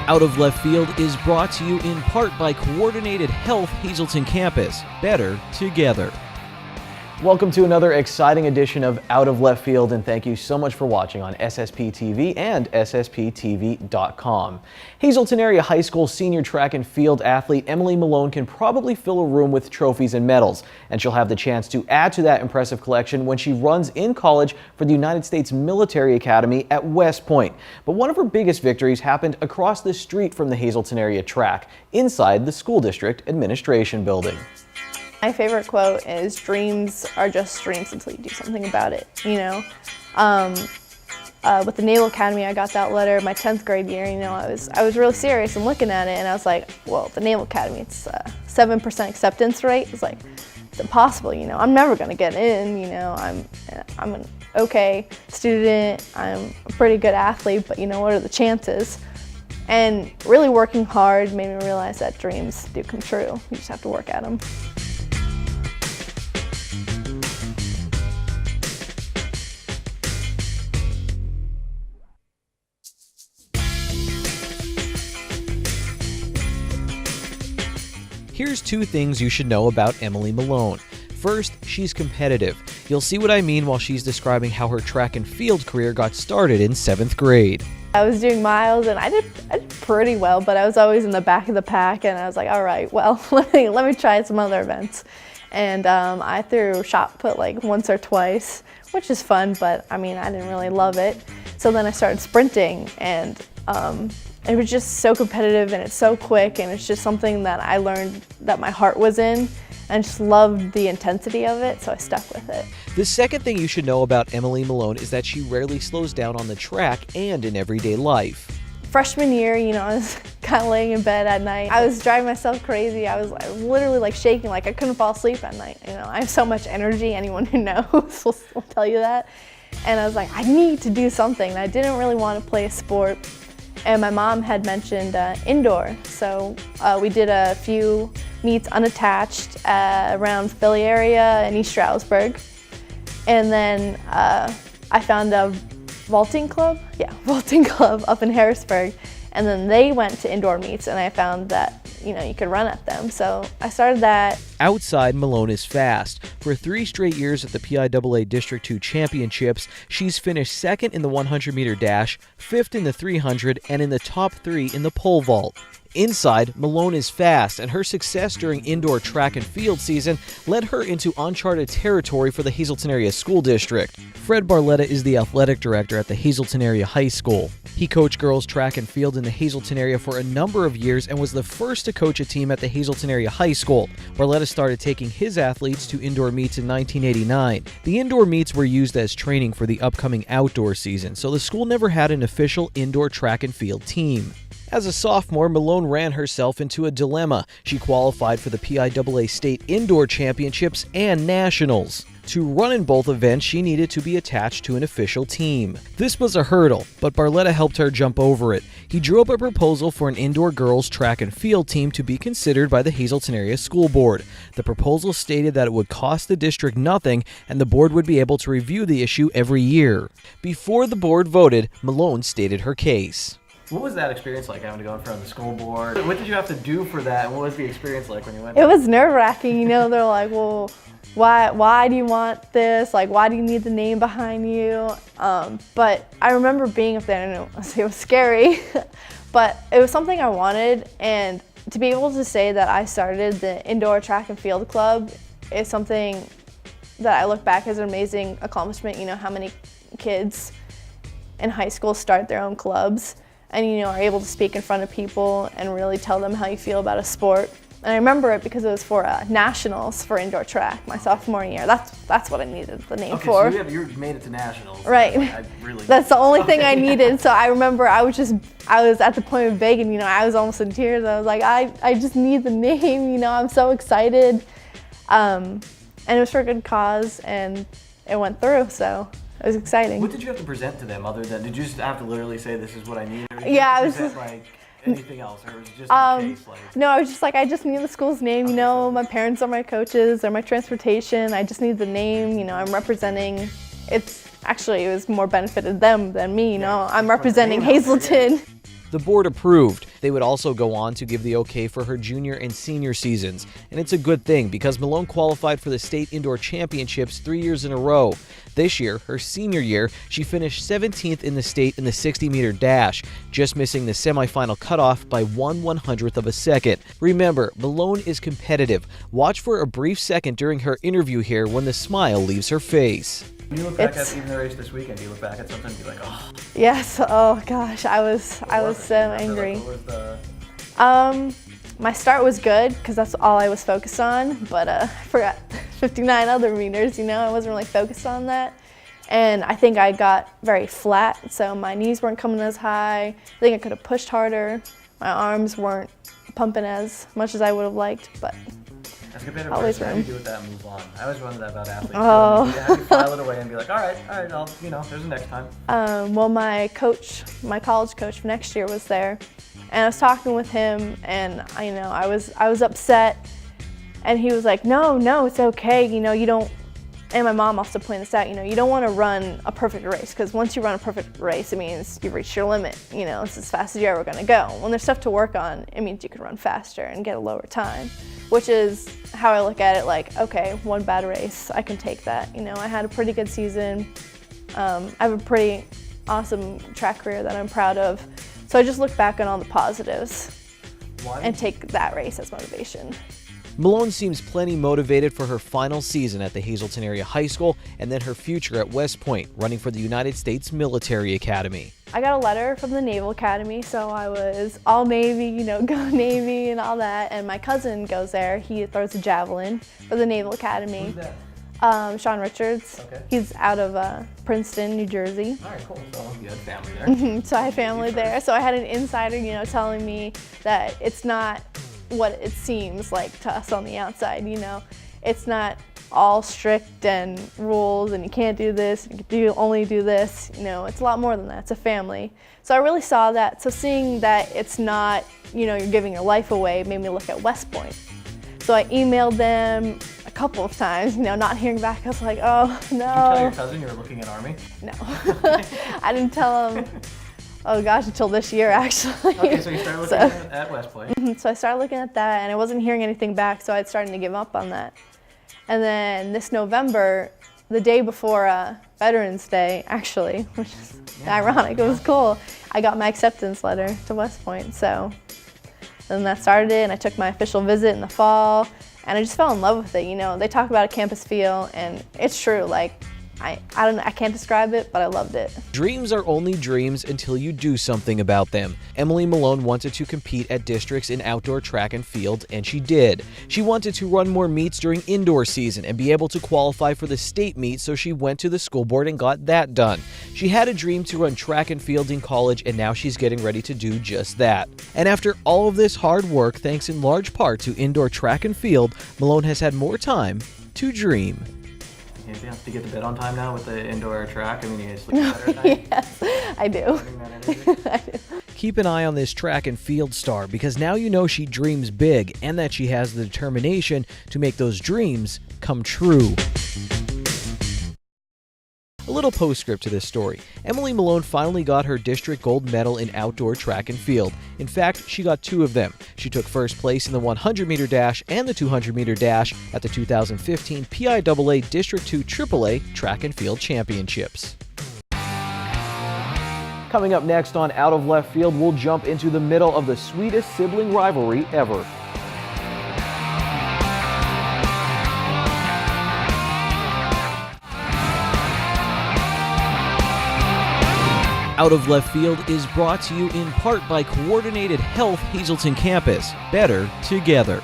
Out of Left Field is brought to you in part by Coordinated Health Hazleton Campus. Better together. Welcome to another exciting edition of Out of Left Field, and thank you so much for watching on SSP TV and SSPTV.com. Hazleton Area High School senior track and field athlete Emily Malone can probably fill a room with trophies and medals, and she'll have the chance to add to that impressive collection when she runs in college for the United States Military Academy at West Point. But one of her biggest victories happened across the street from the Hazleton area track, inside the school district administration building. My favorite quote is, "Dreams are just dreams until you do something about it," you know. With the Naval Academy, I got that letter my 10th grade year, you know. I was really serious and looking at it, and I was like, well, the Naval Academy, it's 7% acceptance rate. It's like, it's impossible, you know. I'm never gonna get in, you know. I'm an okay student, I'm a pretty good athlete, but you know, what are the chances? And really working hard made me realize that dreams do come true. You just have to work at them. Here's two things you should know about Emily Malone. First, she's competitive. You'll see what I mean while she's describing how her track and field career got started in 7th grade. I was doing miles and I did pretty well, but I was always in the back of the pack, and I was like, all right, well, let me try some other events. And I threw shot put like once or twice, which is fun, but I mean, I didn't really love it. So then I started sprinting, and it was just so competitive, and it's so quick, and it's just something that I learned that my heart was in, and just loved the intensity of it, so I stuck with it. The second thing you should know about Emily Malone is that she rarely slows down on the track and in everyday life. Freshman year, you know, I was kind of laying in bed at night. I was driving myself crazy. I was literally like shaking, like I couldn't fall asleep at night. You know, I have so much energy. Anyone who knows will tell you that. And I was like, I need to do something. I didn't really want to play a sport. And my mom had mentioned indoor, so we did a few meets unattached around Philly area and East Stroudsburg. And then I found a vaulting club up in Harrisburg. And then they went to indoor meets, and I found that, you know, you could run at them. So I started that. Outside, Malone is fast. For 3 straight years at the PIAA District 2 Championships, she's finished 2nd in the 100-meter dash, 5th in the 300, and in the top 3 in the pole vault. Inside, Malone is fast, and her success during indoor track and field season led her into uncharted territory for the Hazleton Area School District. Fred Barletta is the athletic director at the Hazleton Area High School. He coached girls track and field in the Hazleton area for a number of years and was the first to coach a team at the Hazleton Area High School. Barletta started taking his athletes to indoor meets in 1989. The indoor meets were used as training for the upcoming outdoor season, so the school never had an official indoor track and field team. As a sophomore, Malone ran herself into a dilemma. She qualified for the PIAA State Indoor Championships and Nationals. To run in both events, she needed to be attached to an official team. This was a hurdle, but Barletta helped her jump over it. He drew up a proposal for an indoor girls track and field team to be considered by the Hazleton Area School Board. The proposal stated that it would cost the district nothing, and the board would be able to review the issue every year. Before the board voted, Malone stated her case. What was that experience like, having to go in front of the school board? What did you have to do for that, and what was the experience like when you went? It was nerve-wracking, you know. They're like, well, why do you want this? Like, why do you need the name behind you? But I remember being up there, and it was scary, but it was something I wanted, and to be able to say that I started the indoor track and field club is something that I look back as an amazing accomplishment. You know, how many kids in high school start their own clubs and, you know, are able to speak in front of people and really tell them how you feel about a sport. And I remember it because it was for nationals for indoor track my sophomore year. That's what I needed the name for. Okay, so you made it to nationals. Right. That's the only thing I needed. So I remember I was at the point of begging, you know, I was almost in tears. I was like, I just need the name, you know, I'm so excited. And it was for a good cause, and it went through, so it was exciting. What did you have to present to them other than, did you just have to literally say this is what I need? Or did yeah, you I was just like anything else, or was it just a case like? No, I was just like, I just need the school's name, you know, my parents are my coaches, they're my transportation, I just need the name, you know, I'm representing, it was more benefited them than me, you know, I'm representing Hazleton. The board approved. They would also go on to give the okay for her junior and senior seasons. And it's a good thing because Malone qualified for the state indoor championships 3 years in a row. This year, her senior year, she finished 17th in the state in the 60-meter dash, just missing the semifinal cutoff by 1/100th of a second. Remember, Malone is competitive. Watch for a brief second during her interview here when the smile leaves her face. When you look back at even the race this weekend, do you look back at something and be like, oh. Yes, oh gosh, I was so angry. My start was good because that's all I was focused on, but I forgot 59 other meters, I wasn't really focused on that. And I think I got very flat, so my knees weren't coming as high. I think I could have pushed harder. My arms weren't pumping as much as I would have liked, but that's a good bit of always advice. How do room. you do with that and move on? I always wonder that about athletes. Oh. How do you file it away and be like, all right, I'll, there's a next time. Well, my college coach for next year was there, and I was talking with him, and I was upset, and he was like, no, it's okay, you don't. And my mom also pointed this out, you don't want to run a perfect race, because once you run a perfect race, it means you've reached your limit. It's as fast as you're ever going to go. When there's stuff to work on, it means you can run faster and get a lower time, which is how I look at it, like, okay, one bad race, I can take that. I had a pretty good season. I have a pretty awesome track career that I'm proud of. So I just look back on all the positives and take that race as motivation. Malone seems plenty motivated for her final season at the Hazleton area high school and then her future at West Point, running for the United States Military Academy. I got a letter from the Naval Academy, so I was all Navy, go Navy and all that. And my cousin goes there. He throws a javelin for the Naval Academy. Who's that? Sean Richards. Okay. He's out of Princeton, New Jersey. All right, cool. So you had family there. So I had family there. So I had an insider, telling me that it's not what it seems like to us on the outside. It's not all strict and rules and you can't do this, you can only do this. It's a lot more than that. It's a family. So I really saw that. So seeing that it's not, you're giving your life away made me look at West Point. So I emailed them a couple of times, not hearing back. I was like, oh no. Did you tell your cousin you were looking at Army? No. I didn't tell him. Oh gosh, until this year actually. Okay, so you started looking at West Point. So I started looking at that and I wasn't hearing anything back, so I was starting to give up on that. And then this November, the day before Veterans Day actually, which is ironic, it was cool, I got my acceptance letter to West Point. So then that started it and I took my official visit in the fall and I just fell in love with it. They talk about a campus feel and it's true, I don't know, I can't describe it, but I loved it. Dreams are only dreams until you do something about them. Emily Malone wanted to compete at districts in outdoor track and field, and she did. She wanted to run more meets during indoor season and be able to qualify for the state meet, so she went to the school board and got that done. She had a dream to run track and field in college, and now she's getting ready to do just that. And after all of this hard work, thanks in large part to indoor track and field, Malone has had more time to dream. Do you have to get to bed on time now with the indoor track? You sleep better at night? Yes, I do. I do. Keep an eye on this track and field star because now you know she dreams big and that she has the determination to make those dreams come true. A little postscript to this story. Emily Malone finally got her district gold medal in outdoor track and field. In fact, she got 2 of them. She took first place in the 100-meter dash and the 200-meter dash at the 2015 PIAA District 2 AAA Track and Field Championships. Coming up next on Out of Left Field, we'll jump into the middle of the sweetest sibling rivalry ever. Out of Left Field is brought to you in part by Coordinated Health Hazleton Campus. Better together.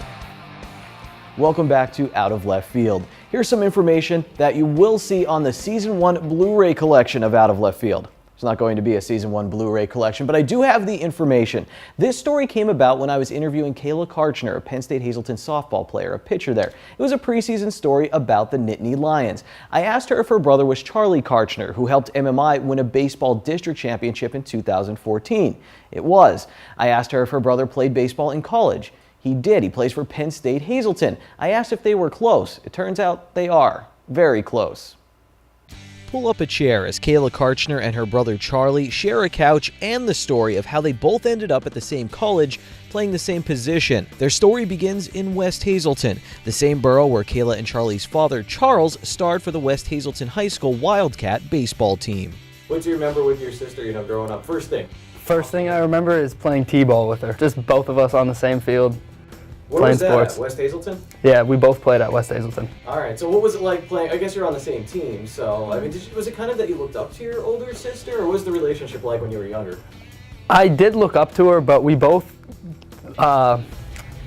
Welcome back to Out of Left Field. Here's some information that you will see on the Season 1 Blu-ray collection of Out of Left Field. It's not going to be a Season 1 Blu-ray collection, but I do have the information. This story came about when I was interviewing Kayla Kartchner, a Penn State Hazleton softball player, a pitcher there. It was a preseason story about the Nittany Lions. I asked her if her brother was Charlie Kartchner, who helped MMI win a baseball district championship in 2014. It was. I asked her if her brother played baseball in college. He did. He plays for Penn State Hazleton. I asked if they were close. It turns out they are. Very close. Pull up a chair as Kayla Kartchner and her brother Charlie share a couch and the story of how they both ended up at the same college playing the same position. Their story begins in West Hazleton, the same borough where Kayla and Charlie's father Charles starred for the West Hazleton High School Wildcat baseball team. What do you remember with your sister, growing up? First thing I remember is playing t-ball with her. Just both of us on the same field. Where playing was that sports. at? West Hazleton? Yeah, we both played at West Hazleton. All right, so what was it like playing? I guess you're on the same team, so I mean, was it kind of that you looked up to your older sister, or what was the relationship like when you were younger? I did look up to her, but we both, I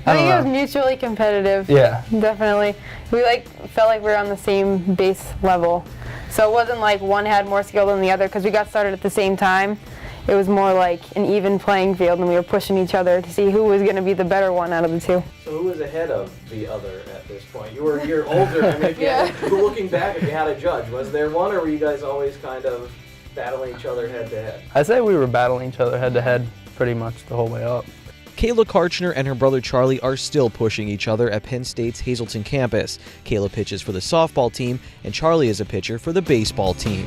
think it was mutually competitive. Yeah. Definitely. We felt like we were on the same base level. So it wasn't like one had more skill than the other because we got started at the same time. It was more like an even playing field, and we were pushing each other to see who was going to be the better one out of the two. So who was ahead of the other at this point? You're older. I mean, if you had, looking back, if you had a judge, was there one, or were you guys always kind of battling each other head to head? I'd say we were battling each other head to head pretty much the whole way up. Kayla Kartchner and her brother Charlie are still pushing each other at Penn State's Hazleton campus. Kayla pitches for the softball team, and Charlie is a pitcher for the baseball team.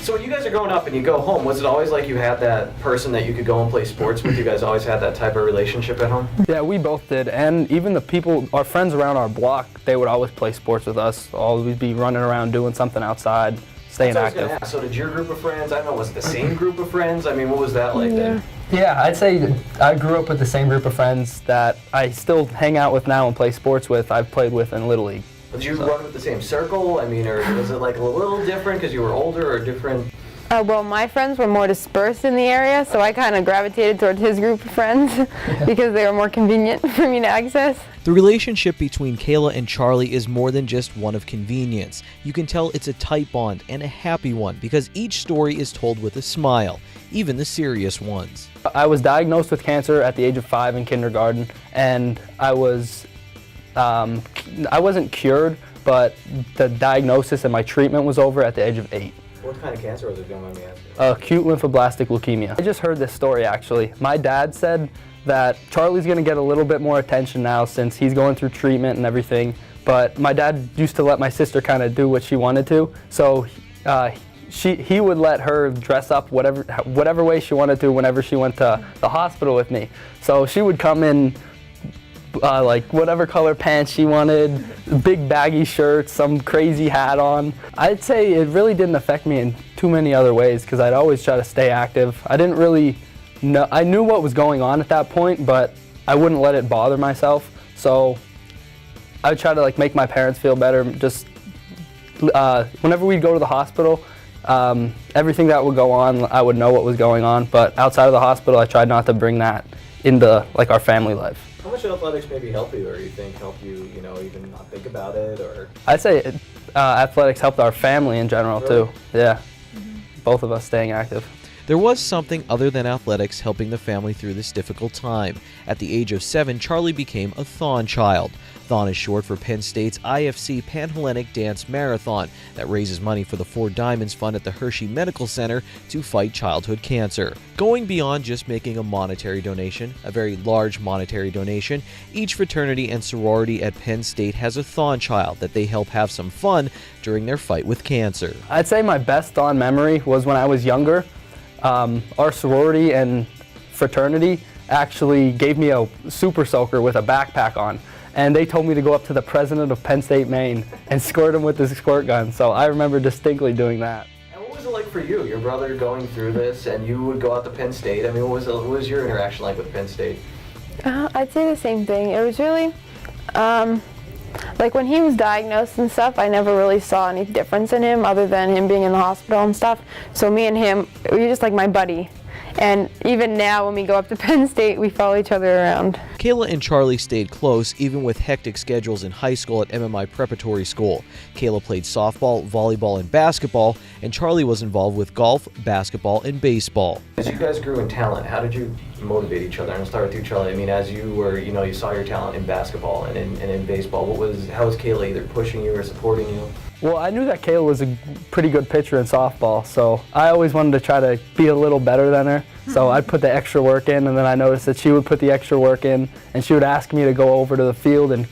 So when you guys are growing up and you go home, was it always like you had that person that you could go and play sports with? You guys always had that type of relationship at home? Yeah, we both did, and even the people, our friends around our block, they would always play sports with us, always be running around doing something outside, staying active. So did your group of friends, I don't know, was it the same group of friends? I mean, what was that like then? Yeah, I'd say I grew up with the same group of friends that I still hang out with now and play sports with, I've played with in Little League. Did you run with the same circle? I mean, or was it like a little different because you were older or different? Well, my friends were more dispersed in the area, so I kind of gravitated towards his group of friends because they were more convenient for me to access. The relationship between Kayla and Charlie is more than just one of convenience. You can tell it's a tight bond and a happy one because each story is told with a smile, even the serious ones. I was diagnosed with cancer at the age of 5 in kindergarten, and I wasn't cured, but the diagnosis and my treatment was over at the age of 8. What kind of cancer was it, if you don't mind me asking? Acute lymphoblastic leukemia. I just heard this story actually. My dad said that Charlie's gonna get a little bit more attention now since he's going through treatment and everything, but my dad used to let my sister kind of do what she wanted to, so he would let her dress up whatever way she wanted to whenever she went to the hospital with me. So she would come in like whatever color pants she wanted, big baggy shirts, some crazy hat on. I'd say it really didn't affect me in too many other ways because I'd always try to stay active. I didn't really know, I knew what was going on at that point, but I wouldn't let it bother myself. So I would try to make my parents feel better. Just whenever we'd go to the hospital, everything that would go on, I would know what was going on. But outside of the hospital, I tried not to bring that into our family life. How much did athletics maybe help you, or you think help you, even not think about it, or? I'd say athletics helped our family in general really? too. Yeah, both of us staying active. There was something other than athletics helping the family through this difficult time. At the age of 7, Charlie became a Thon child. Thon is short for Penn State's IFC Panhellenic Dance Marathon that raises money for the Four Diamonds Fund at the Hershey Medical Center to fight childhood cancer. Going beyond just making a monetary donation, a very large monetary donation, each fraternity and sorority at Penn State has a Thon child that they help have some fun during their fight with cancer. I'd say my best Thon memory was when I was younger. Our sorority and fraternity actually gave me a super soaker with a backpack on, and they told me to go up to the president of Penn State, Maine, and squirt him with this squirt gun. So I remember distinctly doing that. And what was it like for you, your brother going through this, and you would go out to Penn State? I mean, what was your interaction like with Penn State? I'd say the same thing. It was really, when he was diagnosed and stuff, I never really saw any difference in him other than him being in the hospital and stuff. So me and him, we were just like my buddy. And even now when we go up to Penn State, we follow each other around. Kayla and Charlie stayed close even with hectic schedules in high school at MMI Preparatory School. Kayla played softball, volleyball, and basketball, and Charlie was involved with golf, basketball, and baseball. As you guys grew in talent, how did you motivate each other? And I'll start with you, Charlie. I mean, as you were, you saw your talent in basketball and in baseball. How was Kayla either pushing you or supporting you? Well, I knew that Kayla was a pretty good pitcher in softball, so I always wanted to try to be a little better than her. So I'd put the extra work in, and then I noticed that she would put the extra work in, and she would ask me to go over to the field and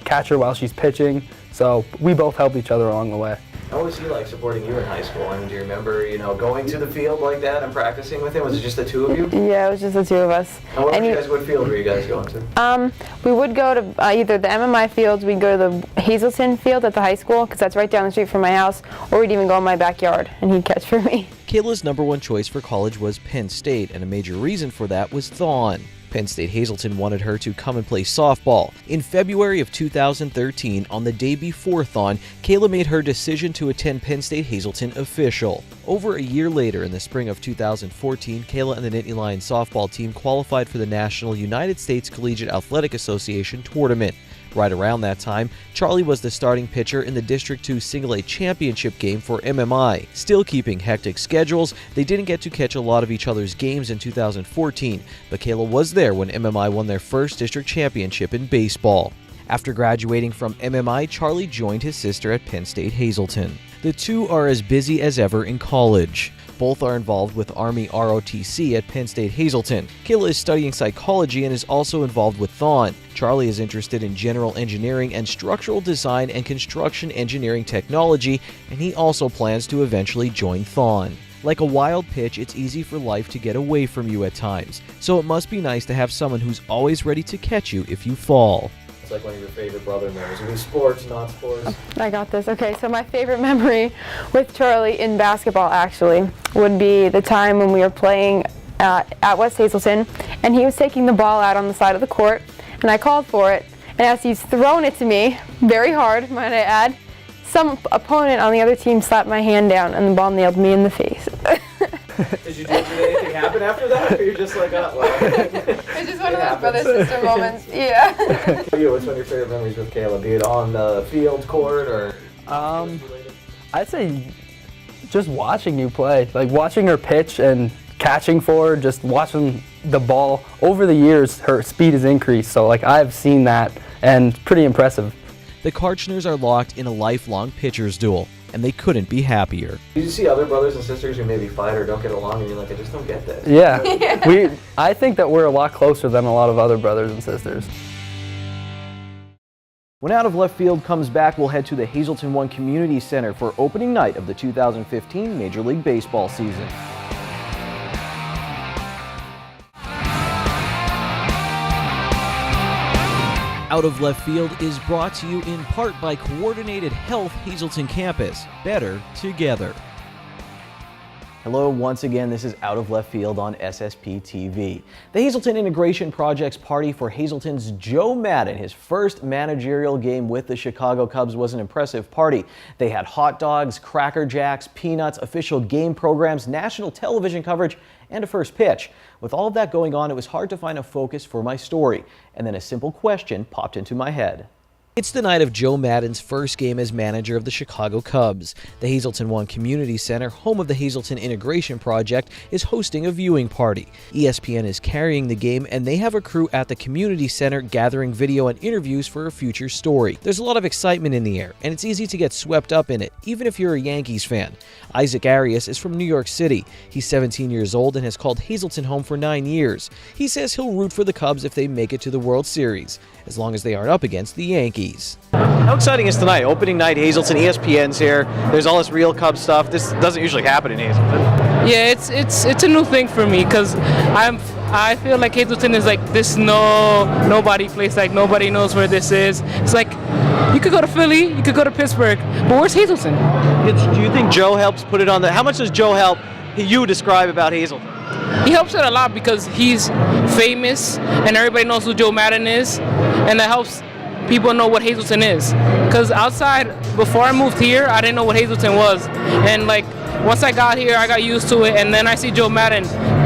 catch her while she's pitching. So we both help each other along the way. How was he like supporting you in high school? I mean, do you remember, going to the field like that and practicing with him? Was it just the two of you? Yeah, it was just the two of us. And what field were you guys going to? We would go to either the MMI fields, we'd go to the Hazleton field at the high school, because that's right down the street from my house, or we'd even go in my backyard, and he'd catch for me. Kayla's #1 choice for college was Penn State, and a major reason for that was Thawne. Penn State Hazleton wanted her to come and play softball. In February of 2013, on the day before Thawne, Kayla made her decision to attend Penn State Hazleton official. Over a year later, in the spring of 2014, Kayla and the Nittany Lions softball team qualified for the National United States Collegiate Athletic Association tournament. Right around that time, Charlie was the starting pitcher in the District 2 Single A championship game for MMI. Still keeping hectic schedules, they didn't get to catch a lot of each other's games in 2014, but Kayla was there when MMI won their first district championship in baseball. After graduating from MMI, Charlie joined his sister at Penn State Hazleton. The two are as busy as ever in college. Both are involved with Army ROTC at Penn State Hazleton. Kayla is studying psychology and is also involved with Thawne. Charlie is interested in general engineering and structural design and construction engineering technology, and he also plans to eventually join Thawne. Like a wild pitch, it's easy for life to get away from you at times, so it must be nice to have someone who's always ready to catch you if you fall. Like one of your favorite brother memories? Are these sports, not sports? I got this. Okay, so my favorite memory with Charlie in basketball actually would be the time when we were playing at West Hazleton, and he was taking the ball out on the side of the court, and I called for it, and as he's thrown it to me, very hard, might I add, some opponent on the other team slapped my hand down, and the ball nailed me in the face. Did anything happen after that, or you're just like, oh, well. It's just one of those brother-sister moments, yeah. What's one of your favorite memories with Kayla? Be it on the field, court, or? I'd say just watching you play, like watching her pitch and catching for her, just watching the ball. Over the years, her speed has increased, so like I've seen that, and pretty impressive. The Kartchners are locked in a lifelong pitcher's duel, and they couldn't be happier. Did you see other brothers and sisters who maybe fight or don't get along, and you're like, I just don't get this? Yeah, I think that we're a lot closer than a lot of other brothers and sisters. When Out of Left Field comes back, we'll head to the Hazleton One Community Center for opening night of the 2015 Major League Baseball season. Out of Left Field is brought to you in part by Coordinated Health Hazleton Campus. Better together. Hello, once again, this is Out of Left Field on SSP TV. The Hazleton Integration Project's party for Hazleton's Joe Maddon. His first managerial game with the Chicago Cubs was an impressive party. They had hot dogs, Cracker Jacks, peanuts, official game programs, national television coverage, and a first pitch. With all of that going on, it was hard to find a focus for my story. And then a simple question popped into my head. It's the night of Joe Maddon's first game as manager of the Chicago Cubs. The Hazleton One Community Center, home of the Hazleton Integration Project, is hosting a viewing party. ESPN is carrying the game, and they have a crew at the community center gathering video and interviews for a future story. There's a lot of excitement in the air, and it's easy to get swept up in it, even if you're a Yankees fan. Isaac Arias is from New York City. He's 17 years old and has called Hazleton home for 9 years. He says he'll root for the Cubs if they make it to the World Series, as long as they aren't up against the Yankees. How exciting is tonight? Opening night, Hazleton, ESPN's here. There's all this real Cubs stuff. This doesn't usually happen in Hazleton. Yeah, it's a new thing for me because I feel like Hazleton is like this nobody place, like nobody knows where this is. It's like you could go to Philly, you could go to Pittsburgh, but where's Hazleton? Do you think Joe helps put it on the? How much does Joe help you describe about Hazleton? He helps it a lot because he's famous and everybody knows who Joe Maddon is, and that helps people know what Hazleton is. Because outside, before I moved here, I didn't know what Hazleton was. And like, once I got here, I got used to it, and then I see Joe Maddon.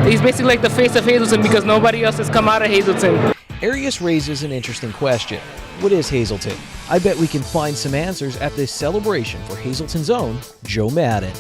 He's basically like the face of Hazleton because nobody else has come out of Hazleton. Arias raises an interesting question. What is Hazleton? I bet we can find some answers at this celebration for Hazleton's own Joe Maddon.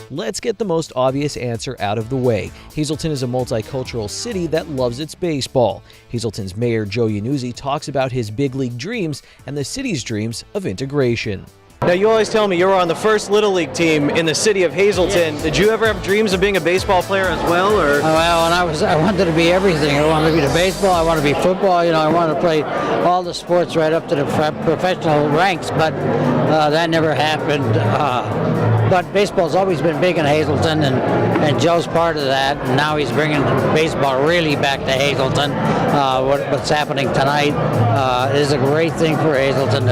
Let's get the most obvious answer out of the way. Hazleton is a multicultural city that loves its baseball. Hazleton's mayor, Joe Yanuzzi, talks about his big league dreams and the city's dreams of integration. Now, you always tell me you were on the first Little League team in the city of Hazleton. Yes. Did you ever have dreams of being a baseball player as well, or? Well, I wanted to be everything. I wanted to be the baseball. I wanted to be football. I wanted to play all the sports right up to the professional ranks, but that never happened. But baseball's always been big in Hazleton, and Joe's part of that. And now he's bringing baseball really back to Hazleton. What's happening tonight is a great thing for Hazleton.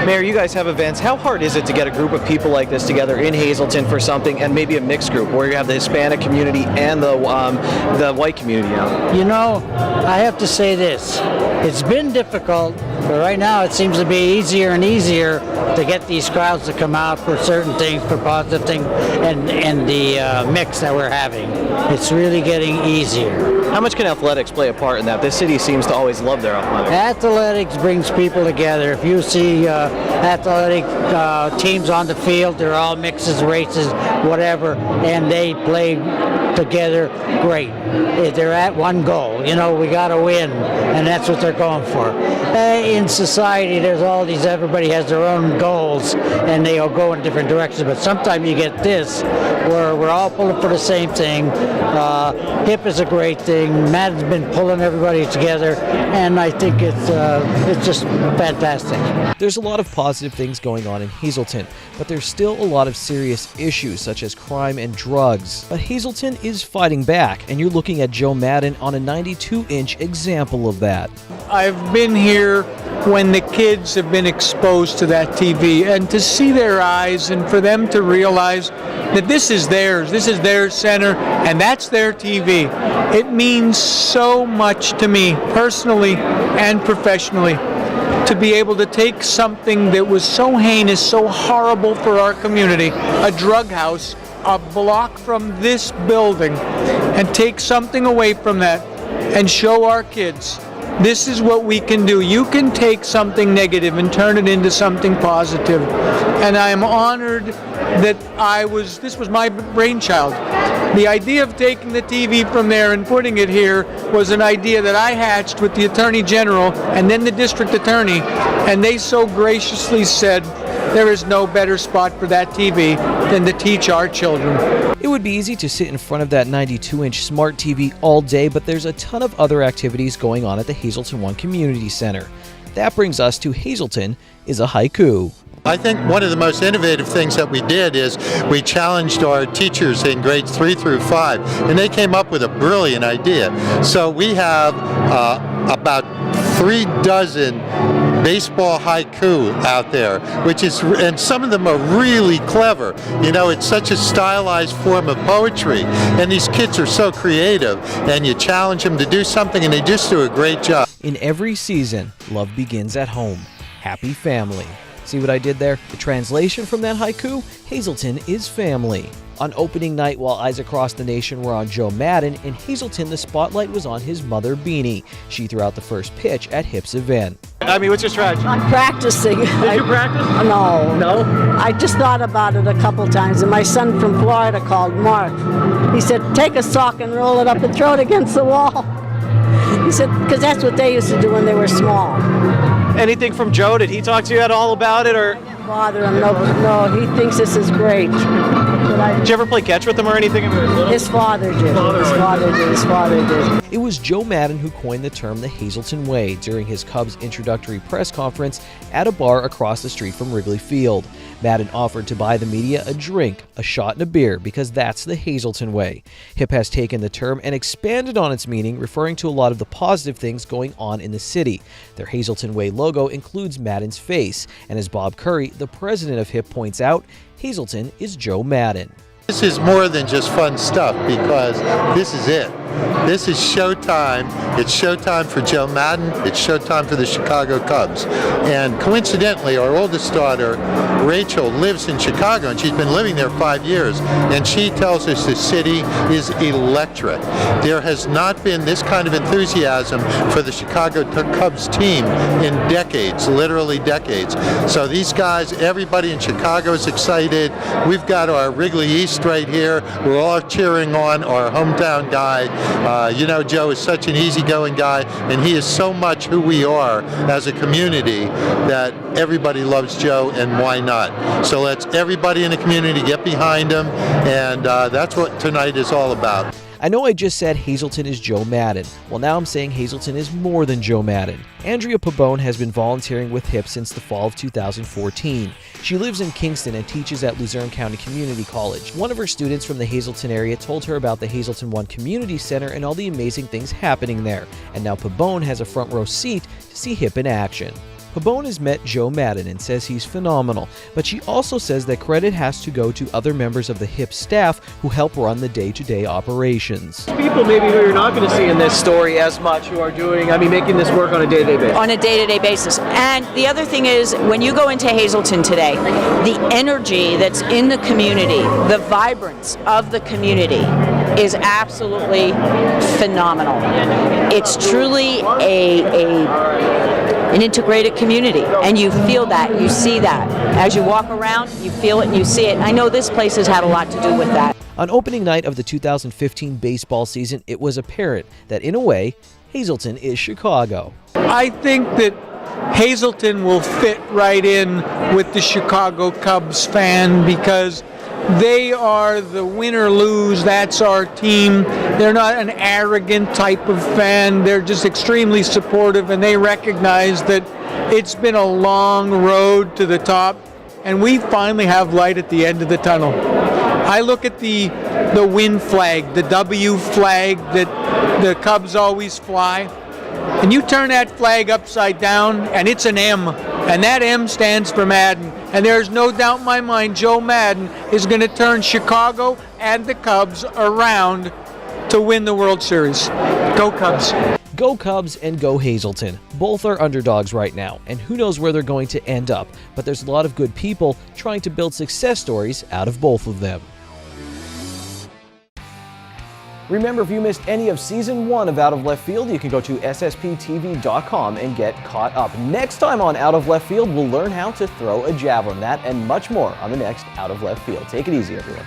Mayor, you guys have events. How hard is it to get a group of people like this together in Hazleton for something, and maybe a mixed group where you have the Hispanic community and the white community out? I have to say this. It's been difficult, but right now it seems to be easier and easier to get these crowds to come out for certain things, for positive things, and the mix that we're having. It's really getting easier. How much can athletics play a part in that? This city seems to always love their athletics. Athletics brings people together. If you see athletic teams on the field, they're all mixes, races, whatever, and they play together great. They're at one goal. We got to win, and that's what they're going for. In society, there's all these, everybody has their own goals, and they all go in different directions, but sometimes you get this, where we're all pulling for the same thing. HIP is a great thing. Maddon's been pulling everybody together, and I think it's just fantastic. There's a lot of positive things going on in Hazleton, but there's still a lot of serious issues such as crime and drugs. But Hazleton is fighting back, and you're looking at Joe Maddon on a 92-inch example of that. I've been here when the kids have been exposed to that TV, and to see their eyes and for them to realize that this is theirs, this is their center, and that's their TV. It means so much to me, personally and professionally, to be able to take something that was so heinous, so horrible for our community, a drug house, a block from this building, and take something away from that and show our kids this is what we can do. You can take something negative and turn it into something positive. And I am honored that this was my brainchild. The idea of taking the TV from there and putting it here was an idea that I hatched with the Attorney General and then the District Attorney, and they so graciously said, there is no better spot for that TV than to teach our children. It would be easy to sit in front of that 92-inch smart TV all day, but there's a ton of other activities going on at the Hazleton One Community Center. That brings us to Hazleton is a Haiku. I think one of the most innovative things that we did is we challenged our teachers in grades 3 through 5, and they came up with a brilliant idea. So we have about 36 baseball haiku out there, and some of them are really clever. It's such a stylized form of poetry, and these kids are so creative, and you challenge them to do something, and they just do a great job. In every season, love begins at home. Happy family. See what I did there? The translation from that haiku? Hazleton is family. On opening night, while eyes across the nation were on Joe Maddon, in Hazleton the spotlight was on his mother, Beanie. She threw out the first pitch at HIP's event. What's your strategy? I'm practicing. Did you practice? No. No? I just thought about it a couple times, and my son from Florida called, Mark. He said, take a sock and roll it up and throw it against the wall. He said, because that's what they used to do when they were small. Anything from Joe? Did he talk to you at all about it, or? Didn't bother him. No, he thinks this is great. Did you ever play catch with him or anything? His father did. His father did. It was Joe Maddon who coined the term the Hazleton Way during his Cubs introductory press conference at a bar across the street from Wrigley Field. Maddon offered to buy the media a drink, a shot and a beer, because that's the Hazleton Way. HIP has taken the term and expanded on its meaning, referring to a lot of the positive things going on in the city. Their Hazleton Way logo includes Maddon's face, and as Bob Curry, the president of HIP, points out, Hazleton is Joe Maddon. This is more than just fun stuff, because this is it. This is showtime. It's showtime for Joe Maddon. It's showtime for the Chicago Cubs. And coincidentally, our oldest daughter, Rachel, lives in Chicago, and she's been living there 5 years. And she tells us the city is electric. There has not been this kind of enthusiasm for the Chicago Cubs team in decades, literally decades. So these guys, everybody in Chicago is excited. We've got our Wrigley East straight here. We're all cheering on our hometown guy. You know, Joe is such an easygoing guy, and he is so much who we are as a community that everybody loves Joe, and why not? So let's everybody in the community get behind him, and that's what tonight is all about. I know I just said Hazleton is Joe Maddon. Well, now I'm saying Hazleton is more than Joe Maddon. Andrea Pabone has been volunteering with HIP since the fall of 2014. She lives in Kingston and teaches at Luzerne County Community College. One of her students from the Hazleton area told her about the Hazleton One Community Center and all the amazing things happening there. And now Pabone has a front row seat to see HIP in action. Pabone has met Joe Maddon and says he's phenomenal, but she also says that credit has to go to other members of the HIP staff who help run the day-to-day operations. People maybe who you're not going to see in this story as much who are doing, making this work on a day-to-day basis. On a day-to-day basis. And the other thing is, when you go into Hazleton today, the energy that's in the community, the vibrance of the community is absolutely phenomenal. It's truly an integrated community, and you feel that, you see that. As you walk around, you feel it and you see it. And I know this place has had a lot to do with that. On opening night of the 2015 baseball season, it was apparent that, in a way, Hazleton is Chicago. I think that Hazleton will fit right in with the Chicago Cubs fan because they are the win or lose, that's our team. They're not an arrogant type of fan. They're just extremely supportive, and they recognize that it's been a long road to the top, and we finally have light at the end of the tunnel. I look at the win flag, the W flag that the Cubs always fly, and you turn that flag upside down, and it's an M, and that M stands for Maddon. And there's no doubt in my mind Joe Maddon is going to turn Chicago and the Cubs around to win the World Series. Go Cubs. Go Cubs and go Hazleton. Both are underdogs right now, and who knows where they're going to end up. But there's a lot of good people trying to build success stories out of both of them. Remember, if you missed any of Season 1 of Out of Left Field, you can go to ssptv.com and get caught up. Next time on Out of Left Field, we'll learn how to throw a javelin. That and much more on the next Out of Left Field. Take it easy, everyone.